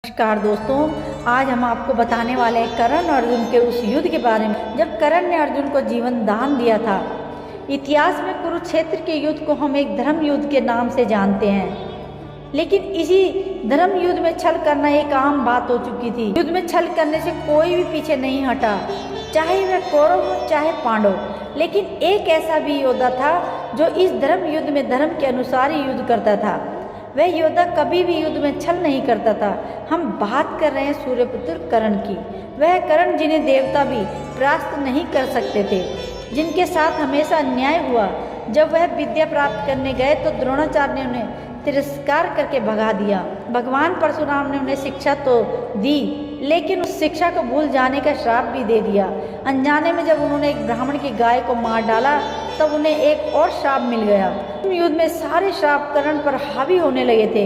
नमस्कार दोस्तों, आज हम आपको बताने वाले हैं कर्ण और अर्जुन के उस युद्ध के बारे में जब कर्ण ने अर्जुन को जीवन दान दिया था। इतिहास में कुरुक्षेत्र के युद्ध को हम एक धर्म युद्ध के नाम से जानते हैं, लेकिन इसी धर्म युद्ध में छल करना एक आम बात हो चुकी थी। युद्ध में छल करने से कोई भी पीछे नहीं हटा, चाहे वह कौरव हो चाहे पांडव। लेकिन एक ऐसा भी योद्धा था जो इस धर्म युद्ध में धर्म के अनुसार ही युद्ध करता था। वह योद्धा कभी भी युद्ध में छल नहीं करता था। हम बात कर रहे हैं सूर्यपुत्र कर्ण की। वह कर्ण जिन्हें देवता भी परास्त नहीं कर सकते थे, जिनके साथ हमेशा अन्याय हुआ। जब वह विद्या प्राप्त करने गए तो द्रोणाचार्य ने उन्हें तिरस्कार करके भगा दिया। भगवान परशुराम ने उन्हें शिक्षा तो दी, लेकिन उस शिक्षा को भूल जाने का श्राप भी दे दिया। अनजाने में जब उन्होंने एक ब्राह्मण की गाय को मार डाला तब उन्हें एक और श्राप मिल गया। युद्ध में सारे श्राप कर्ण पर हावी होने लगे थे।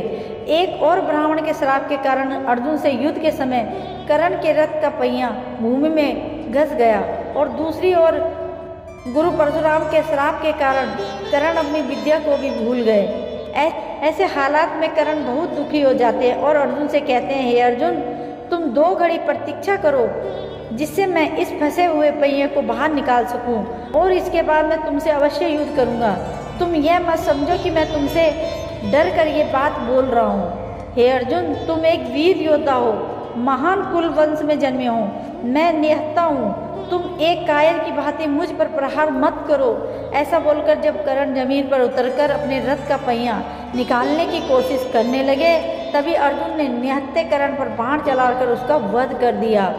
एक और ब्राह्मण के श्राप के कारण अर्जुन से युद्ध के समय कर्ण के रथ का पहिया भूमि में घस गया, और दूसरी ओर गुरु परशुराम के श्राप के कारण कर्ण अपनी विद्या को भी भूल गए। ऐसे हालात में कर्ण बहुत दुखी हो जाते हैं और अर्जुन से कहते हैं, हे अर्जुन, तुम 2 घड़ी प्रतीक्षा करो जिससे मैं इस फंसे हुए पहिए को बाहर निकाल सकूं, और इसके बाद मैं तुमसे अवश्य युद्ध करूंगा। तुम यह मत समझो कि मैं तुमसे डर कर ये बात बोल रहा हूँ। हे अर्जुन, तुम एक वीर योद्धा हो, महान कुल वंश में जन्मे हो। मैं निहत्था हूँ, तुम एक कायर की भांति मुझ पर प्रहार मत करो। ऐसा बोलकर जब कर्ण जमीन पर उतरकर अपने रथ का पहिया निकालने की कोशिश करने लगे, तभी अर्जुन ने निहत्थे कर्ण पर बाण चलाकर उसका वध कर दिया।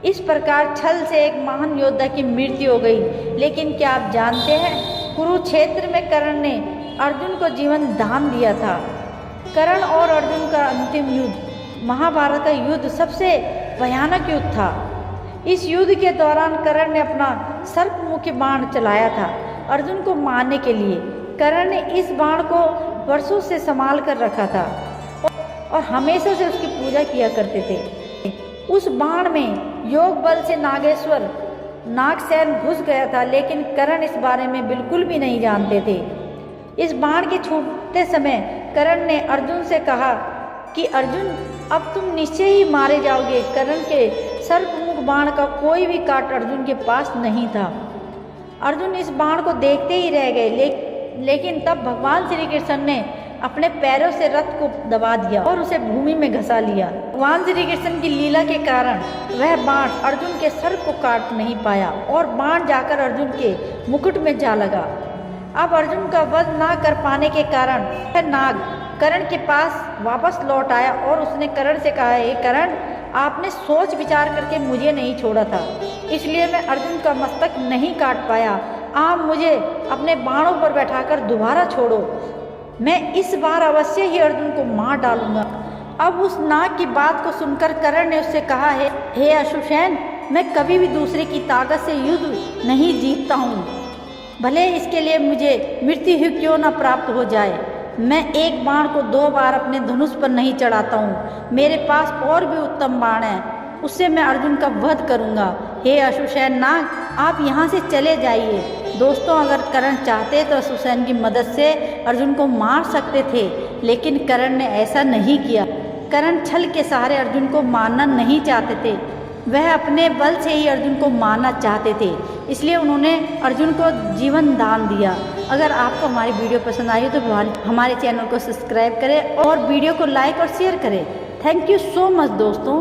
इस प्रकार छल से एक महान योद्धा की मृत्यु हो गई। लेकिन क्या आप जानते हैं, कुरुक्षेत्र में कर्ण ने अर्जुन को जीवन दान दिया था। कर्ण और अर्जुन का अंतिम युद्ध महाभारत का युद्ध सबसे भयानक युद्ध था। इस युद्ध के दौरान कर्ण ने अपना सर्पमुखी बाण चलाया था अर्जुन को मारने के लिए। कर्ण ने इस बाण को वर्षों से संभाल कर रखा था और हमेशा से उसकी पूजा किया करते थे। उस बाण में योग बल से नागेश्वर नागसेन घुस गया था, लेकिन कर्ण इस बारे में बिल्कुल भी नहीं जानते थे। इस बाण के छूटते समय कर्ण ने अर्जुन से कहा कि अर्जुन, अब तुम निश्चय ही मारे जाओगे। कर्ण के सर्पमुख बाण का कोई भी काट अर्जुन के पास नहीं था। अर्जुन इस बाण को देखते ही रह गए, लेकिन तब भगवान श्री कृष्ण ने अपने पैरों से रथ को दबा दिया और उसे भूमि में घसा लिया। भगवान श्री कृष्ण की लीला के कारण वह बाण अर्जुन के सर को काट नहीं पाया और बाण जाकर अर्जुन के मुकुट में जा लगा। अब अर्जुन का वध ना कर पाने के कारण वह नाग कर्ण के पास वापस लौट आया और उसने कर्ण से कहा, हे कर्ण, आपने सोच विचार करके मुझे नहीं छोड़ा था, इसलिए मैं अर्जुन का मस्तक नहीं काट पाया। आप मुझे अपने बाणों पर बैठाकर दोबारा छोड़ो, मैं इस बार अवश्य ही अर्जुन को मार डालूंगा। अब उस नाग की बात को सुनकर कर्ण ने उससे कहा, हे अश्वसेन, मैं कभी भी दूसरे की ताकत से युद्ध नहीं जीतता हूँ, भले इसके लिए मुझे मृत्यु ही क्यों न प्राप्त हो जाए। मैं एक बाण को 2 बार अपने धनुष पर नहीं चढ़ाता हूँ। मेरे पास और भी उत्तम बाण है, उससे मैं अर्जुन का वध करूँगा। हे अश्वसेन नाग, आप यहाँ से चले जाइए। दोस्तों, अगर कर्ण चाहते तो अश्वसेन की मदद से अर्जुन को मार सकते थे, लेकिन कर्ण ने ऐसा नहीं किया। कर्ण छल के सहारे अर्जुन को मारना नहीं चाहते थे, वह अपने बल से ही अर्जुन को मारना चाहते थे, इसलिए उन्होंने अर्जुन को जीवन दान दिया। अगर आपको हमारी वीडियो पसंद आई तो हमारे चैनल को सब्सक्राइब करें और वीडियो को लाइक और शेयर करें। थैंक यू सो मच दोस्तों।